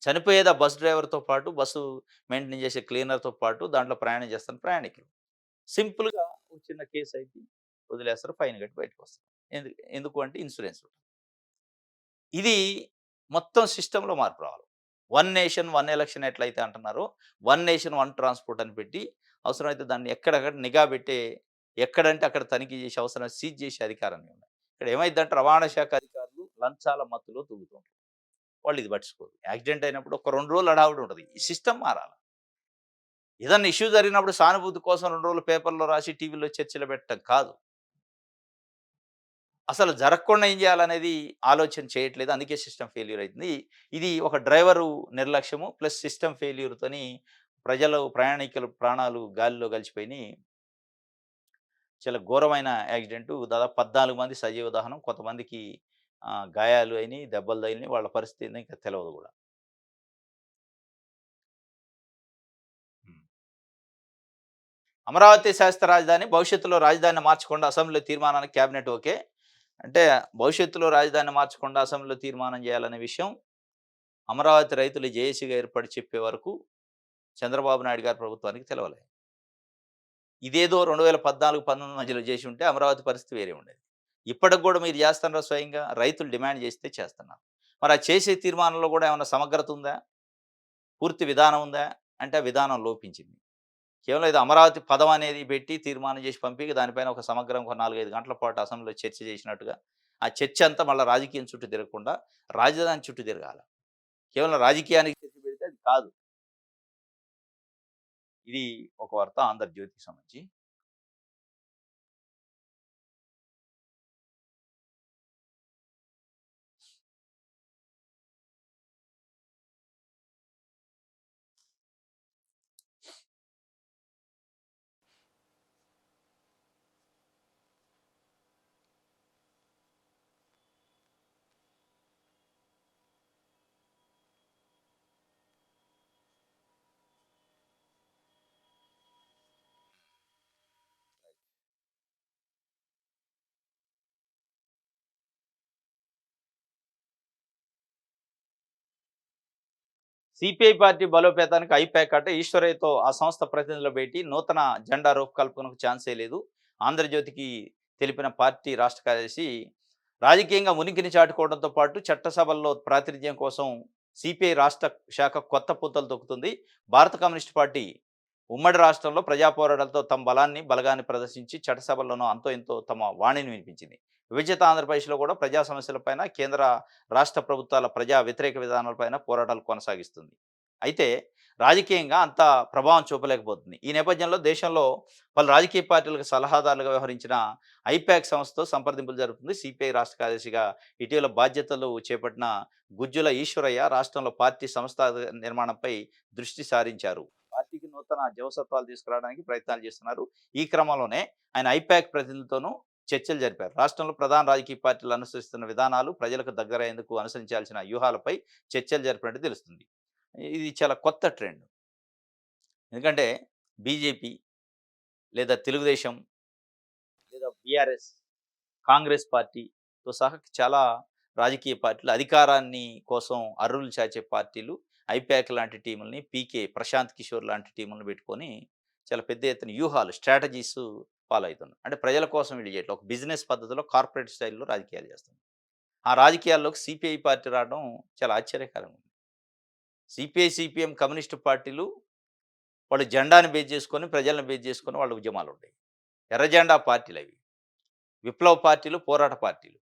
చనిపోయేది ఆ బస్ డ్రైవర్‌తో పాటు, బస్సు మెయింటైన్ చేసే క్లీనర్‌తో పాటు దాంట్లో ప్రయాణం చేస్తున్న ప్రయాణికులు. సింపుల్‌గా ఒక చిన్న కేస్ అయితే వదిలేస్తారు. ఫైన్ కట్టి బయటకొస్తారు. ఎందుకు అంటే ఇన్స్యూరెన్స్. ఇది మొత్తం సిస్టమ్‌లో మార్పు రావాలి. వన్ నేషన్, వన్ ఎలక్షన్ ఎట్లయితే అంటున్నారో, వన్ నేషన్, వన్ ట్రాన్స్‌పోర్ట్ అని పెట్టి, అవసరమైతే దాన్ని ఎక్కడక్కడ నిఘా పెట్టే, ఎక్కడంటే అక్కడ తనిఖీ చేసి అవసరమైతే సీజ్ చేసే అధికారాన్ని ఉన్నాయి. ఇక్కడ ఏమైద్దంటే రవాణా శాఖ అధికారులు లంచాల మత్తులో తూగుతుంటారు. వాళ్ళు ఇది పట్టించుకోరు. యాక్సిడెంట్ అయినప్పుడు ఒక 2 రోజులు హడావుడి ఉంటది. ఈ సిస్టమ్ మారాల. ఏదన్నా ఇష్యూ జరిగినప్పుడు సానుభూతి కోసం 2 రోజులు పేపర్‌లో రాసి, టీవీలో చర్చలు పెట్టడం కాదు. అసలు జరగకుండా ఏం చేయాలనేది ఆలోచన చేయట్లేదు. అందుకే సిస్టమ్ ఫెయిల్యూర్ అయితుంది. ఇది ఒక డ్రైవరు నిర్లక్ష్యము ప్లస్ సిస్టమ్ ఫెయిల్యూర్‌తోని ప్రజలు, ప్రయాణికుల ప్రాణాలు గాలిలో కలిసిపోయినియి. చాలా ఘోరమైన యాక్సిడెంటు. దాదాపు 14 మంది సజీవ దహనం. కొంతమందికి గాయాలు అయినియి, దెబ్బలు తగిలినియి. వాళ్ళ పరిస్థితి ఏందో ఇంకా తెలవదు గూడా. హ్మ్. అమరావతి శాశ్వత రాజధాని భవిష్యత్తులో రాజధానిని మార్చకుండా అసెంబ్లీలో తీర్మానానికి కేబినెట్ ఓకే. అంటే భవిష్యత్తులో రాజధానిని మార్చకుండా అసెంబ్లీలో తీర్మానం చేయాలనే విషయం అమరావతి రైతులు జేఏసీగా ఏర్పడి చెప్పే వరకు చంద్రబాబు నాయుడు గారి ప్రభుత్వానికి తెలవలే. ఇదేదో 2014, 19 మధ్యలో జేసుంటే అమరావతి పరిస్థితి వేరే ఉండేది. ఇప్పటికి గూడా మీరు జేస్తున్నారా స్వయంగా? రైతులు డిమాండ్ జేస్తే చేస్తున్నారు. మరి ఆ చేసే తీర్మానంలో గూడా ఏమన్నా సమగ్రత ఉందా? పూర్తి విధానం ఉందా? అంటే ఆ విధానం లోపించింది. కేవలం ఇది అమరావతి పదం అనేది పెట్టి తీర్మానం జేసి పంపి దానిపైన ఒక సమగ్రం ఒక 4, 5 గంటల పాటు అసెంబ్లీలో చర్చ చేసినట్టుగా, ఆ చర్చ అంతా మళ్ళా రాజకీయం చుట్టూ తిరగకుండా రాజధాని చుట్టూ తిరగాల. కేవలం రాజకీయానికి చర్చ పెడితే అది కాదు. ఇది ఒక వార్త 'ఆంధ్రజ్యోతి'కి సంబంధించి. సిపిఐ పార్టీ బలోపేతానికి ఐపాక్ అట ఈశ్వరయ్యతో ఆ సంస్థ ప్రతినిధుల భేటీ నూతన జెండా రూపకల్పనకు ఛాన్సే లేదు. ఆంధ్రజ్యోతికి తెలిపిన పార్టీ రాష్ట్ర కార్యదర్శి రాజకీయంగా ఉనికిని చాటుకోవడంతో పాటు చట్టసభల్లో ప్రాతినిధ్యం కోసం సిపిఐ రాష్ట్ర శాఖ కొత్త పుంతలు తొక్కుతుంది. భారత కమ్యూనిస్ట్ పార్టీ ఉమ్మడి రాష్ట్రంలో ప్రజా పోరాటాలతో తమ బలగాన్ని ప్రదర్శించి చట్టసభల్లోనూ అంతో ఎంతో తమ వాణిని వినిపించింది. విభజిత ఆంధ్రప్రదేశ్లో కూడా ప్రజా సమస్యలపైన కేంద్ర రాష్ట్ర ప్రభుత్వాల ప్రజా వ్యతిరేక విధానాలపైన పోరాటాలు కొనసాగిస్తుంది. అయితే రాజకీయంగా అంత ప్రభావం చూపలేకపోతుంది. ఈ నేపథ్యంలో దేశంలో పలు రాజకీయ పార్టీలకు సలహాదారులుగా వ్యవహరించిన ఐపాక్ సంస్థతో సంప్రదింపులు జరుపుతుంది. సిపిఐ రాష్ట్ర కార్యదర్శిగా ఇటీవల బాధ్యతలు చేపట్టిన గుజ్జుల ఈశ్వరయ్య రాష్ట్రంలో పార్టీ సంస్థ నిర్మాణంపై దృష్టి సారించారు. పార్టీకి నూతన జవసత్వాలు తీసుకురావడానికి ప్రయత్నాలు చేస్తున్నారు. ఈ క్రమంలోనే ఆయన ఐపాక్ ప్రతినిధులతోనూ చర్చలు జరిపారు. రాష్ట్రంలో ప్రధాన రాజకీయ పార్టీలు అనుసరిస్తున్న విధానాలు, ప్రజలకు దగ్గరయ్యేందుకు అనుసరించాల్సిన వ్యూహాలపై చర్చలు జరిపినట్టు తెలుస్తుంది. ఇది చాలా కొత్త ట్రెండ్. ఎందుకంటే బీజేపీ లేదా తెలుగుదేశం లేదా బీఆర్ఎస్, కాంగ్రెస్ పార్టీతో సహా చాలా రాజకీయ పార్టీలు అధికారాన్ని కోసం అర్రులు చాచే పార్టీలు ఐపాక్ లాంటి టీముల్ని, పీకే ప్రశాంత్ కిషోర్ లాంటి టీములను పెట్టుకొని చాలా పెద్ద ఎత్తున వ్యూహాలు, స్ట్రాటజీస్ ఫాలో అవుతున్నారు. అంటే ప్రజల కోసం వీళ్ళు చేయట్లేదు. ఒక బిజినెస్ పద్ధతిలో కార్పొరేట్ స్టైల్‌లో రాజకీయాలు చేస్తున్నారు. ఆ రాజకీయాల్లోకి సిపిఐ పార్టీ రావడం చాలా ఆశ్చర్యకరంగా ఉంది. సిపిఐ, సిపిఎం కమ్యూనిస్ట్ పార్టీలు వాళ్ళు జెండాని బేస్ చేసుకొని, ప్రజలను బేస్ చేసుకొని వాళ్ళ ఉద్యమాలుంటాయి. ఎర్ర జెండా పార్టీలవి. విప్లవ పార్టీలు, పోరాట పార్టీలు.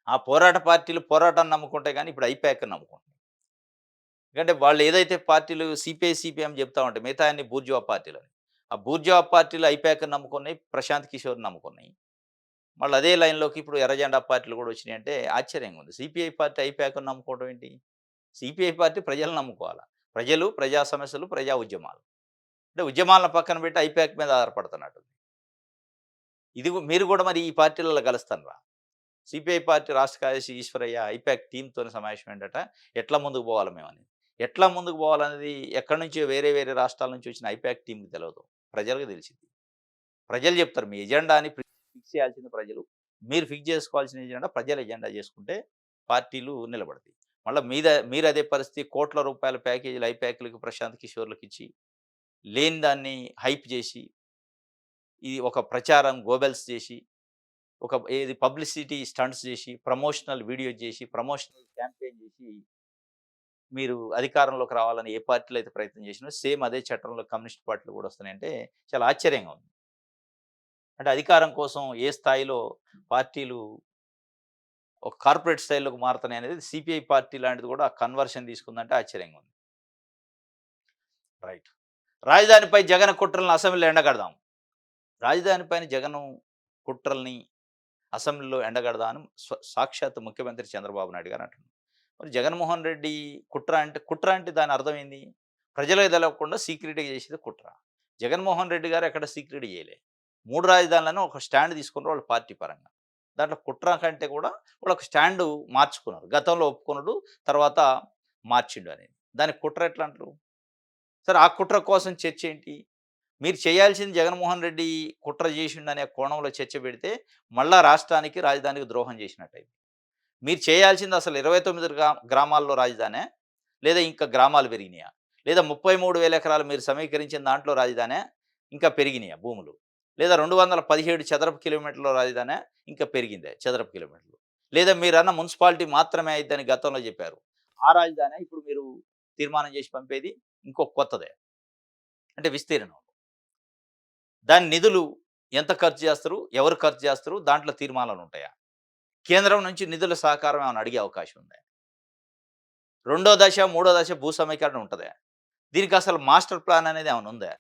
ఆ పోరాట పార్టీలు పోరాటాన్ని నమ్ముకుంటాయి గానీ, ఇప్పుడు ఐపాక్‌ని నమ్ముకుంటున్నాయి. ఎందుకంటే వాళ్ళు ఏదైతే పార్టీలు సిపిఐ, సిపిఎం చెప్తా ఉంటాయి. మిగతా అన్ని బూర్జువా పార్టీలని. ఆ బూర్జువా పార్టీలు ఐపాక్‌ని నమ్ముకున్నాయి. ప్రశాంత్ కిషోర్‌ని నమ్ముకున్నాయి. మళ్ళీ అదే లైన్‌లోకి ఇప్పుడు ఎర్రజెండా పార్టీలు కూడా వచ్చినాయంటే ఆశ్చర్యంగా ఉంది. సిపిఐ పార్టీ ఐపాక్‌ని నమ్ముకోవడం ఏంటి? సిపిఐ పార్టీ ప్రజలను నమ్ముకోవాలా. ప్రజలు, ప్రజా సమస్యలు, ప్రజా ఉద్యమాలు. అంటే ఉద్యమాలను పక్కన పెట్టి ఐపాక్ మీద ఆధారపడుతున్నట్టు. మీరు కూడా మరి ఈ పార్టీలలో కలుస్తాన్రా? సిపిఐ పార్టీ రాష్ట్ర కార్యదర్శి ఈశ్వరయ్య ఐపాక్ టీమ్‌తోని సమావేశం ఏంటట. ఎట్లా ముందుకు పోవాలి మేమని. ఎట్లా ముందుకు పోవాలనేది ఎక్కడి నుంచో వేరే వేరే రాష్ట్రాల నుంచి వచ్చిన ఐపాక్ టీమ్‌కి తెలవదు. ప్రజలకు తెలిసింది. ప్రజలు చెప్తారు. మీ ఎజెండాని ఫిక్స్ చేయాల్సింది ప్రజలు. మీరు ఫిక్స్ చేసుకోవాల్సిన ఎజెండా ప్రజల ఎజెండా చేసుకుంటే పార్టీలు నిలబడతాయి. మళ్ళా మీరు అదే పరిస్థితి కోట్ల రూపాయల ప్యాకేజీలు ఐపాక్‌లకి, ప్రశాంత్ కిషోర్‌లకిచ్చి లేని దాన్ని హైప్ చేసి, ఇది ఒక ప్రచారం గోబెల్స్ చేసి, ఒక ఏది పబ్లిసిటీ స్టంట్స్ చేసి, ప్రమోషనల్ వీడియో చేసి, ప్రమోషనల్ క్యాంపెయిన్ చేసి, మీరు అధికారంలోకి రావాలని ఏ పార్టీలు అయితే ప్రయత్నం చేసినో సేమ్ అదే చట్టంలో కమ్యూనిస్ట్ పార్టీలు కూడా వస్తున్నాయంటే చాలా ఆశ్చర్యంగా ఉంది. అంటే అధికారం కోసం ఏ స్థాయిలో పార్టీలు ఒక కార్పొరేట్ స్టైల్‌లోకి మారుతున్నాయనేది సిపిఐ పార్టీ లాంటిది కూడా కన్వర్షన్ తీసుకుందంటే ఆశ్చర్యంగా ఉంది. రైట్. రాజధానిపై జగన్ కుట్రలను అసెంబ్లీలో ఎండగడదాం. రాజధానిపైన జగను కుట్రల్ని అసెంబ్లీలో ఎండగడదామని సాక్షాత్తు ముఖ్యమంత్రి చంద్రబాబు నాయుడు గారు అంటున్నారు. మరి జగన్మోహన్ రెడ్డి కుట్ర అంటే దాని అర్థం ఏంది? ప్రజలకు తెలవకుండా సీక్రెట్‌గా చేసేది కుట్ర. జగన్మోహన్ రెడ్డి గారు ఎక్కడ సీక్రెట్ చేయలే. 3 రాజధానులను ఒక స్టాండ్ తీసుకున్నారు వాళ్ళ పార్టీ పరంగా. దాంట్లో కుట్ర కంటే కూడా వాళ్ళు ఒక స్టాండు మార్చుకున్నారు. గతంలో ఒప్పుకున్నాడు, తర్వాత మార్చిండు అనేది. దానికి కుట్ర ఎట్లా అంటారు? సరే ఆ కుట్ర కోసం చర్చ ఏంటి? మీరు చేయాల్సింది జగన్మోహన్ రెడ్డి కుట్ర చేసిండనే కోణంలో చర్చ పెడితే, మళ్ళా రాష్ట్రానికి, రాజధానికి ద్రోహం చేసినట్టయింది. మీరు చేయాల్సింది అసలు 29 గ్రామాల్లో రాజధానా? లేదా ఇంకా గ్రామాలు పెరిగినాయా? లేదా 33,000 ఎకరాలు మీరు సమీకరించిన దాంట్లో రాజధానా? ఇంకా పెరిగినాయా భూములు? లేదా 217 చదరపు కిలోమీటర్ల రాజధానా? ఇంకా పెరిగిందా చదరపు కిలోమీటర్లు? లేదా మీరన్న మున్సిపాలిటీ మాత్రమే అయిద్దని గతంలో చెప్పారు. ఆ రాజధానా ఇప్పుడు మీరు తీర్మానం చేసి పంపేది? ఇంకో కొత్తదే. అంటే విస్తీర్ణం. దాని నిధులు ఎంత ఖర్చు చేస్తారు? ఎవరు ఖర్చు చేస్తారు? దాంట్లో తీర్మానాలుంటాయా? కేంద్రం నుంచి నిధుల సహకారం ఏమైనా అడిగే అవకాశం ఉందా? రెండో దశ, మూడో దశ భూ సమీకరణ ఉంటదా? దీనికసలు మాస్టర్ ప్లాన్ అనేది ఏమైనా ఉందా?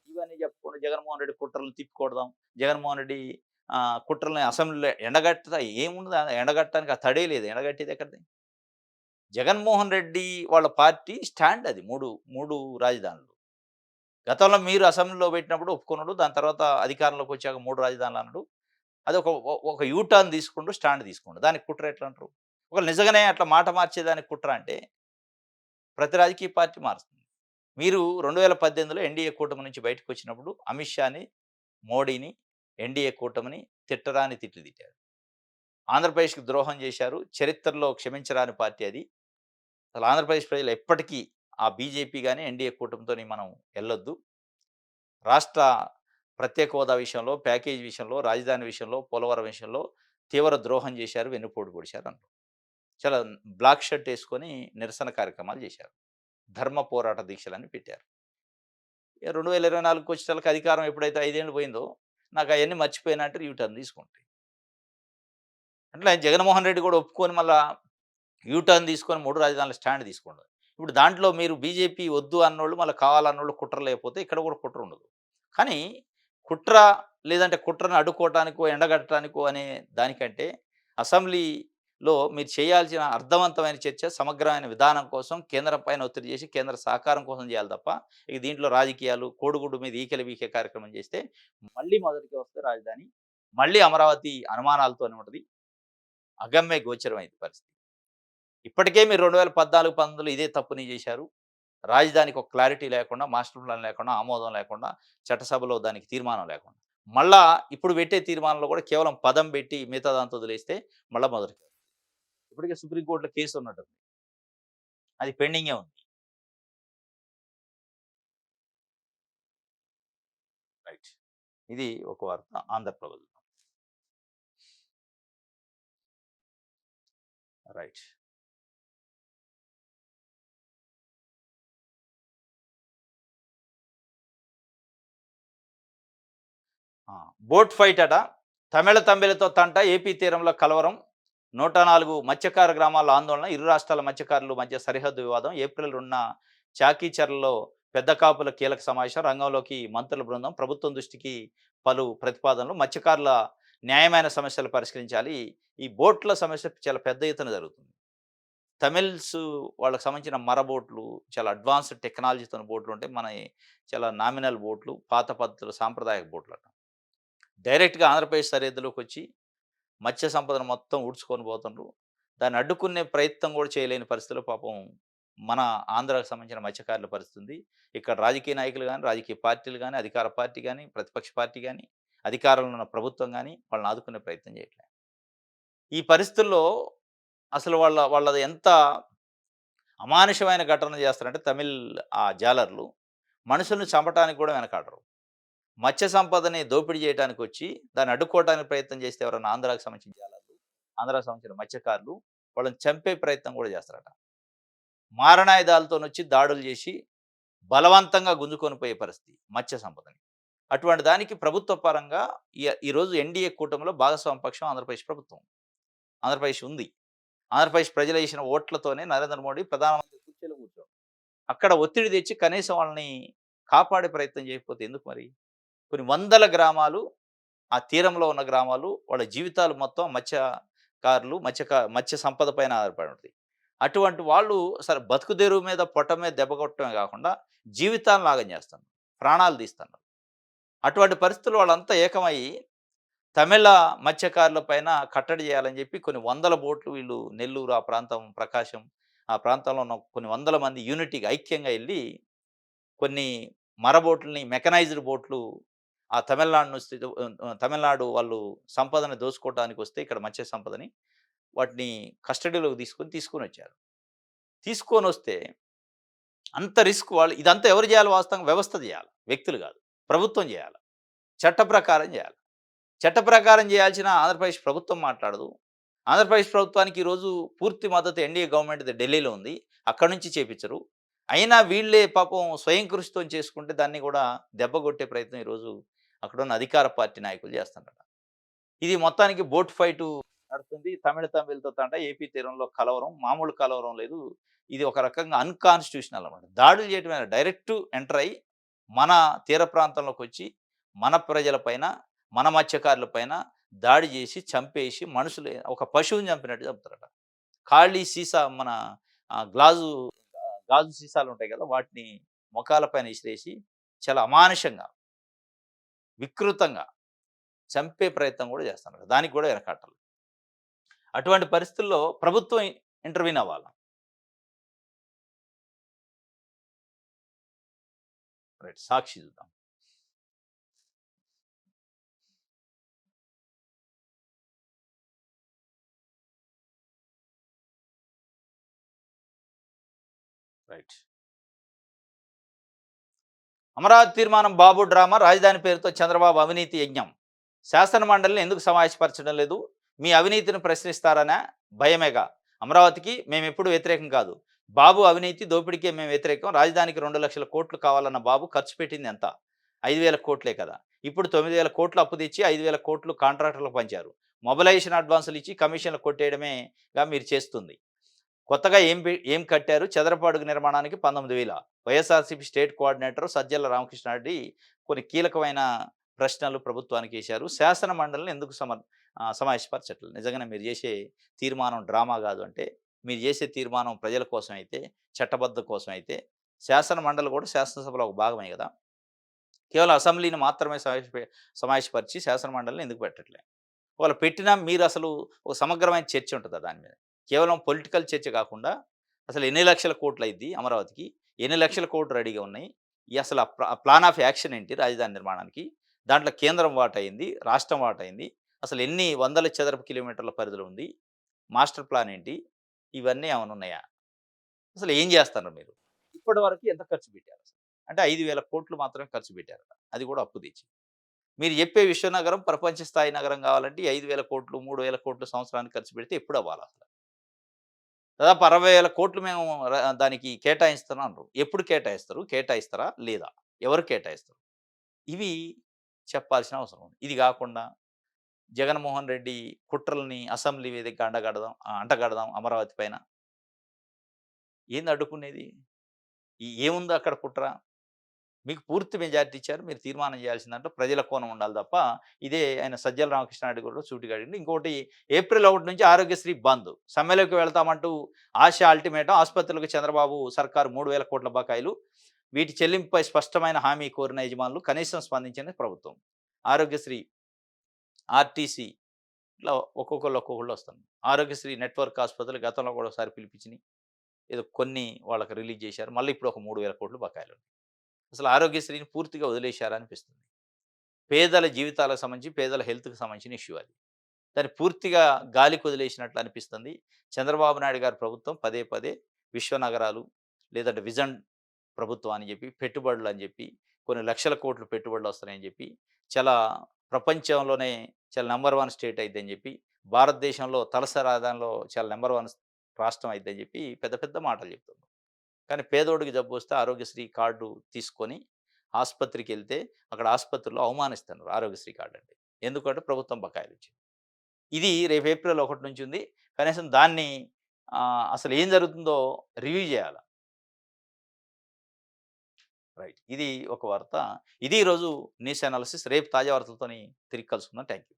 ఇవన్నీ చెప్పకుండా జగన్మోహన్ రెడ్డి కుట్రలను తిప్పికొడదాం. జగన్మోహన్ రెడ్డి కుట్రల్ని అసెంబ్లీలో ఎండగట్టదా ఏముంది ఎండగట్టడానికి ఆ తడే లేదు. ఎండగట్టేది ఎక్కడిది? జగన్మోహన్ రెడ్డి వాళ్ళ పార్టీ స్టాండ్ అది 3 రాజధానులు. గతంలో మీరు అసెంబ్లీలో పెట్టినప్పుడు ఒప్పుకున్నాడు. దాని తర్వాత అధికారంలోకి వచ్చాక 3 రాజధానులు అన్నాడు. అది ఒక యూ టర్న్ తీసుకుండు, స్టాండ్ తీసుకుండు. దానికి కుట్ర ఎట్లా అంటారు? ఒకవేళ నిజంగానే అట్లా మాట మార్చేదానికి కుట్ర అంటే ప్రతి రాజకీయ పార్టీ మారుస్తుంది. మీరు 2018లో ఎన్డీఏ కూటమి నుంచి బయటకొచ్చినప్పుడు అమిత్ షాని, మోడీని, ఎన్డీఏ కూటమిని తిట్టరాని తిట్లు తిట్టారు. ఆంధ్రప్రదేశ్‌కి ద్రోహం చేశారు. చరిత్రలో క్షమించరాని పార్టీ అది. అసలు ఆంధ్రప్రదేశ్ ప్రజలు ఎప్పటికీ ఆ బీజేపీ గాని, ఎన్డీఏ కూటమితోని మనం ఎళ్ళొద్దు. రాష్ట్ర ప్రత్యేక హోదా విషయంలో, ప్యాకేజీ విషయంలో, రాజధాని విషయంలో, పోలవరం విషయంలో తీవ్ర ద్రోహం చేశారు, వెన్నుపోటు పొడిచారు అన్నారు. చాలా బ్లాక్ షర్ట్ ఏసుకొని నిరసన కార్యక్రమాలు చేశారు. ధర్మ పోరాట దీక్షలని పెట్టారు. 2024కి వచ్చేసరికి అధికారం ఎప్పుడైతే 5 ఏళ్ళు పోయిందో, నాకు అయన్నీ మర్చిపోయినా అంటే యూ టర్న్ తీసుకుంటాయి. అట్లా జగన్మోహన్ రెడ్డి కూడా ఒప్పుకొని మళ్ళా యూ టర్న్ తీసుకొని 3 రాజధానుల స్టాండ్ తీసుకున్నాడు. ఇప్పుడు దాంట్లో మీరు బీజేపీ వద్దు అన్నోళ్ళు మళ్ళీ కావాలన్నోళ్ళు కుట్ర లేకపోతే ఇక్కడ కూడా కుట్ర ఉండదు. కానీ కుట్ర లేదంటే కుట్రను అడ్డుకోవటానికో, ఎండగట్టడానికో అనే దానికంటే అసెంబ్లీలో మీరు చేయాల్సిన అర్థవంతమైన చర్చ, సమగ్రమైన విధానం కోసం కేంద్రం పైన ఒత్తిడి చేసి కేంద్ర సహకారం కోసం చేయాలి తప్ప, ఇక దీంట్లో రాజకీయాలు కోడిగుడ్డు మీద ఈకలు బీకే కార్యక్రమం చేస్తే మళ్ళీ మొదటికే వస్తే రాజధాని. మళ్ళీ అమరావతి అనుమానాలతోనే ఉంటది. అగమ్య గోచరమైంది పరిస్థితి. ఇప్పటికే మీరు 2014, 19లో ఇదే తప్పుని చేశారు. రాజధానికి ఒక క్లారిటీ లేకుండా, మాస్టర్ ప్లాన్ లేకుండా, ఆమోదం లేకుండా, చట్టసభలో దానికి తీర్మానం లేకుండా. మళ్ళా ఇప్పుడు పెట్టే తీర్మానంలో కూడా కేవలం పదం పెట్టి మిగతాదంతా వదిలేస్తే మళ్ళా మొదటికి. ఇప్పటికే సుప్రీం కోర్ట్‌లో కేసు ఉన్నట్టుంది. అది పెండింగే ఉంది. రైట్. ఇది ఒక వార్త ఆంధ్రప్రభలో. రైట్. ఆ! బోట్ ఫైట్ అట. తమిళ తంబెలతో తంట ఏపీ తీరంలో కలవరం. 104 మత్స్యకార గ్రామాల్లో ఆందోళన. ఇరు రాష్ట్రాల మత్స్యకారుల మధ్య సరిహద్దు వివాదం. ఏప్రిల్ 2న చాకీచర్లలో పెద్ద కాపుల కీలక సమావేశం. రంగంలోకి మంత్రుల బృందం. ప్రభుత్వం దృష్టికి పలు ప్రతిపాదనలు. మత్స్యకారుల న్యాయమైన సమస్యలు పరిష్కరించాలి. ఈ బోట్ల సమస్య చాలా పెద్ద ఎత్తున జరుగుతుంది. తమిళ్స్ వాళ్ళకి సంబంధించిన బోట్లు, చాలా అడ్వాన్స్డ్ టెక్నాలజీతోని బోట్లుంటాయి. మనయి చాలా నామినల్ బోట్లు, పాత పద్ధతుల సాంప్రదాయక బోట్లట. డైరెక్ట్‌గా ఆంధ్రప్రదేశ్ సరిహద్దులోకొచ్చి మత్స్య సంపదను మొత్తం ఊడ్చుకొని పోతుండ్రు. దాన్ని అడ్డుకునే ప్రయత్నం కూడా చేయలేని పరిస్థితిలో పాపం మన ఆంధ్రాకు సంబంధించిన మత్స్యకారుల పరిస్థితి ఉంది. ఇక్కడ రాజకీయ నాయకులు గాని, రాజకీయ పార్టీలు గాని, అధికార పార్టీ గాని, ప్రతిపక్ష పార్టీ గాని, అధికారంలో ఉన్న ప్రభుత్వం గాని వాళ్ళని ఆదుకునే ప్రయత్నం చేయట్లే. ఈ పరిస్థితుల్లో అసలు వాళ్ళది ఎంత అమానుషమైన ఘటనలు చేస్తారంటే జాలర్లు మనుషుల్ని చంపటానికి కూడా వెనకాడరు. మత్స్య సంపదని దోపిడీ చేయటానికొచ్చి, దాన్ని అడ్డుకోవడానికి ప్రయత్నం చేస్తే ఎవరైనా ఆంధ్రాకు సంబంధించిన జాలర్లు, ఆంధ్రాకు సంబంధించిన మత్స్యకారులు వాళ్ళని చంపే ప్రయత్నం కూడా చేస్తారట. మారణాయుధాలతోనొచ్చి దాడులు చేసి, బలవంతంగా గుంజుకొని పోయే పరిస్థితి మత్స్య సంపదని. అటువంటి దానికి ప్రభుత్వ పరంగా ఈరోజు ఎన్‌డీఏ కూటమిలో భాగస్వామ్య పక్షం ఆంధ్రప్రదేశ్ ప్రభుత్వం. ఆంధ్రప్రదేశ్ ఉంది. ఆంధ్రప్రదేశ్ ప్రజలేసిన ఓట్లతోనే నరేంద్ర మోడీ ప్రధానమంత్రి కుర్చీలో కూర్చోడు. అక్కడ ఒత్తిడి తెచ్చి కనీసం వాళ్ళని కాపాడే ప్రయత్నం చేయకపోతే ఎందుకు మరి? కొన్ని వందల గ్రామాలు, ఆ తీరంలో ఉన్న గ్రామాలు, వాళ్ళ జీవితాలు మొత్తం మత్స్య సంపద పైన ఆధారపడి ఉంటది. అటువంటి వాళ్ళు అసలు బతుకుదెరువు మీద, పొట్ట మీద దెబ్బ కొట్టడమే కాకుండా జీవితాలను ఆగం చేస్తున్నారు. ప్రాణాలు తీస్తున్నారు. అటువంటి పరిస్థితుల్లో వాళ్ళంతా ఏకమయ్యి తమిళ మత్స్యకారుల పైన కట్టడి చేయాలని చెప్పి కొన్ని వందల బోట్లు వీళ్ళు నెల్లూరు, ఆ ప్రాంతం ప్రకాశం, ఆ ప్రాంతంలో ఉన్న కొన్ని వందల మంది యూనిటీగా ఐక్యంగా ఎళ్లి కొన్ని బోట్లని, మెకనైజ్డ్ బోట్లు ఆ తమిళనాడు నుంచి తమిళనాడు వాళ్ళు సంపదని దోచుకోవటానికొస్తే ఇక్కడ మత్స్య సంపదని వాటిని కస్టడీలోకి తీసుకొనొచ్చారు. తీసుకొనొస్తే అంత రిస్క్ వాళ్ళు ఇదంతా ఎవరు చేయాలి వాస్తవంగా? వ్యవస్థ చేయాలి. వ్యక్తులు కాదు. ప్రభుత్వం చేయాలి. చట్ట ప్రకారం చేయాలి. చట్ట ప్రకారం చేయాల్సిన ఆంధ్రప్రదేశ్ ప్రభుత్వం మాట్లాడదు. ఆంధ్రప్రదేశ్ ప్రభుత్వానికి ఈరోజు పూర్తి మద్దతు ఎన్‌డీఏ గవర్నమెంట్‌ది ఢిల్లీలో ఉంది. అక్కడి నుంచి చేపిచ్చరు. అయినా వీళ్ళే పాపం స్వయం కృషితోని చేసుకుంటే దాన్ని కూడా దెబ్బగొట్టే ప్రయత్నం ఈరోజు అక్కడున్న అధికార పార్టీ నాయకులు చేస్తున్నారట. ఇది మొత్తానికి బోట్ ఫైటు నడుస్తుంది. తమిళ్‌తో తంట, ఏపీ తీరంలో కలవరం, మామూలు కలవరం లేదు. ఇది ఒక రకంగా అన్‌కాన్స్టిట్యూషనల్ అన్నమాట. దాడులు చేయటమే డైరెక్ట్ ఎంటర్ అయ్యి మన తీర ప్రాంతంలోకొచ్చి మన ప్రజల పైన, మన మత్స్యకారుల పైన దాడి చేసి, చంపేసి మనుషులు ఒక పశువుని చంపినట్టు చంపుతారట. ఖాళీ సీసా మన గ్లాజు గాజు సీసాలుంటాయి కదా! వాటిని మొఖాల పైన ఇసిరేసి చాలా అమానుషంగా, వికృతంగా చంపే ప్రయత్నం కూడా చేస్తున్నారు. దానికి కూడా వెనకాడట్లేదు. అటువంటి పరిస్థితుల్లో ప్రభుత్వం ఇంటర్వ్యూన్ అవ్వాల. రైట్. సాక్షి చూద్దాం. రైట్. అమరావతి తీర్మానం బాబు డ్రామా, రాజధాని పేరుతో చంద్రబాబు అవినీతి యజ్ఞం. శాసన మండలిని ఎందుకు సమావేశపరచడం లేదు? మీ అవినీతిని ప్రశ్నిస్తారనా భయమేగా. అమరావతికి మేమెప్పుడు వ్యతిరేకం కాదు. బాబు అవినీతి, దోపిడీకే మేము వ్యతిరేకం. రాజధానికి 2,00,000 కోట్లు కావాలన్న బాబు ఖర్చు పెట్టింది ఎంత? 5,000 కోట్లే కదా! ఇప్పుడు 9,000 కోట్లు అప్పు తెచ్చి 5,000 కోట్లు కాంట్రాక్టర్లకు పంచారు. మొబలైజేషన్ అడ్వాన్సులు ఇచ్చి కమిషన్లు కొట్టేయడమేగా మీరు చేస్తుంది. కొత్తగా ఏం కట్టారు? చదరపు అడుగు నిర్మాణానికి 19,000. వైఎస్ఆర్‌సీపీ స్టేట్ కోఆర్డినేటర్ సజ్జల రామకృష్ణారెడ్డి కొన్ని కీలకమైన ప్రశ్నలు ప్రభుత్వానికేశారు. శాసన మండలిని ఎందుకు సమావేశపరచట్లేదు? నిజంగానే మీరు చేసే తీర్మానం డ్రామా గాదు అంటే, మీరు చేసే తీర్మానం ప్రజల కోసం అయితే, చట్టబద్ధ కోసం అయితే, శాసన మండలి కూడా శాసనసభలో ఒక భాగమే గదా! కేవలం అసెంబ్లీని మాత్రమే సమావేశపరిచి శాసన మండలిని ఎందుకు పెట్టట్లే? ఒకవేళ పెట్టినా మీరసలు ఒక సమగ్రమైన చర్చ ఉంటదా దాని మీద? కేవలం పొలిటికల్ చర్చ కాకుండా, అసలు ఎన్ని లక్షల కోట్లయిద్ది అమరావతికి? ఎన్ని లక్షల కోట్లు రెడీగా ఉన్నాయి? అసలు ప్లాన్ ఆఫ్ యాక్షన్ ఏంటి రాజధాని నిర్మాణానికి? దాంట్లో కేంద్రం వాటా ఏంది? రాష్ట్రం వాటా ఏంది? అసలు ఎన్ని వందల చదరపు కిలోమీటర్ల పరిధిలో ఉంది? మాస్టర్ ప్లాన్ ఏంటి? ఇవన్నీ ఏమన్నా ఉన్నాయా? అసలు ఏం జేస్తన్నారు మీరు? ఇప్పటివరకు ఎంత ఖర్చు పెట్టారసలు? అంటే 5,000 కోట్లు మాత్రమే ఖర్చు పెట్టారట. అది కూడా అప్పు తెచ్చి. మీరు చెప్పే విశ్వనగరం ప్రపంచ స్థాయి నగరం కావాలంటే 5,000 కోట్లు, 3,000 కోట్లు సంవత్సరానికి ఖర్చు పెడితే ఎప్పుడు అవ్వాలసలు? దాదాపు 60,000 కోట్లు మేము దానికి కేటాయిస్తున్నాం అన్నారు. ఎప్పుడు కేటాయిస్తారు? కేటాయిస్తారా? లేదా? ఎవరు కేటాయిస్తారు? ఇవి చెప్పాల్సిన అవసరం ఉంది. ఇది గాకుండా జగన్మోహన్ రెడ్డి కుట్రలని అసెంబ్లీ వేదికగా అంటగడదాం అమరావతి పైన. ఏంది అడ్డుకునేది? ఏముందో అక్కడ కుట్ర? మీకు పూర్తి మెజారిటీ ఇచ్చారు. మీరు తీర్మానం చేయాల్సిన దాంట్లో ప్రజల కోణం ఉండాలి తప్ప, ఇదే ఆయన సజ్జల రామకృష్ణారెడ్డి కూడా సూటిగా అడిగిండు. ఇంకోటి ఏప్రిల్ 1 నుంచి ఆరోగ్యశ్రీ బంద్. సమ్మెలోకి వెళ్తామంటూ ఆశ అల్టిమేటం. ఆసుపత్రులకు చంద్రబాబు సర్కారు 3,000 కోట్ల బకాయిలు. వీటి చెల్లింపుపై స్పష్టమైన హామీ కోరిన యజమానులు కనీసం స్పందించని ప్రభుత్వం. ఆరోగ్యశ్రీ, ఆర్టీసీ ఇట్లా ఒక్కొక్కళ్ళు వస్తున్నారు. ఆరోగ్యశ్రీ నెట్వర్క్ ఆసుపత్రులు గతంలో కూడా ఒకసారి పిలిపించినియి. ఏదో కొన్ని వాళ్ళకి రిలీజ్ చేశారు. మళ్ళీ ఇప్పుడు ఒక 3,000 కోట్లు బకాయిలు. అసలు ఆరోగ్యశ్రీని పూర్తిగా వదిలేశారా అనిపిస్తుంది. పేదల జీవితాలకు సంబంధించి, పేదల హెల్త్‌కి సంబంధించిన ఇష్యూ అది. దాన్ని పూర్తిగా గాలికి వదిలేసినట్లు అనిపిస్తుంది. చంద్రబాబు నాయుడు గారి ప్రభుత్వం పదే పదే విశ్వ నగరాలు, లేదంటే విజన్ ప్రభుత్వం అని చెప్పి, పెట్టుబడులు అని చెప్పి, కొన్ని లక్షల కోట్లు పెట్టుబడులు వస్తున్నాయని చెప్పి, చాలా ప్రపంచంలోనే చాలా నంబర్ 1 స్టేట్ అయిద్దని చెప్పి, భారతదేశంలో తలసరి ఆదాయంలో చాలా నంబర్ 1 రాష్ట్రం అయిద్దని చెప్పి పెద్ద పెద్ద మాటలు చెప్తున్నారు. కానీ పేదోడికి జబ్బొస్తే ఆరోగ్యశ్రీ కార్డు తీసుకొని ఆస్పత్రికెళ్తే, అక్కడ ఆస్పత్రిలో అవమానిస్తున్నారు ఆరోగ్యశ్రీ కార్డ్ అంటే. ఎందుకంటే ప్రభుత్వం బకాయిలిచ్చింది. ఇది రేపు ఏప్రిల్ 1 నుంచి ఉంది. కనీసం దాన్ని అసలు ఏం జరుగుతుందో రివ్యూ జేయాల. రైట్. ఇది ఒక వార్త. ఇది ఈరోజు న్యూస్ అనాలిసిస్. రేపు తాజా వార్తలతోని తిరిగి కలుసుకుందాం. Thank you.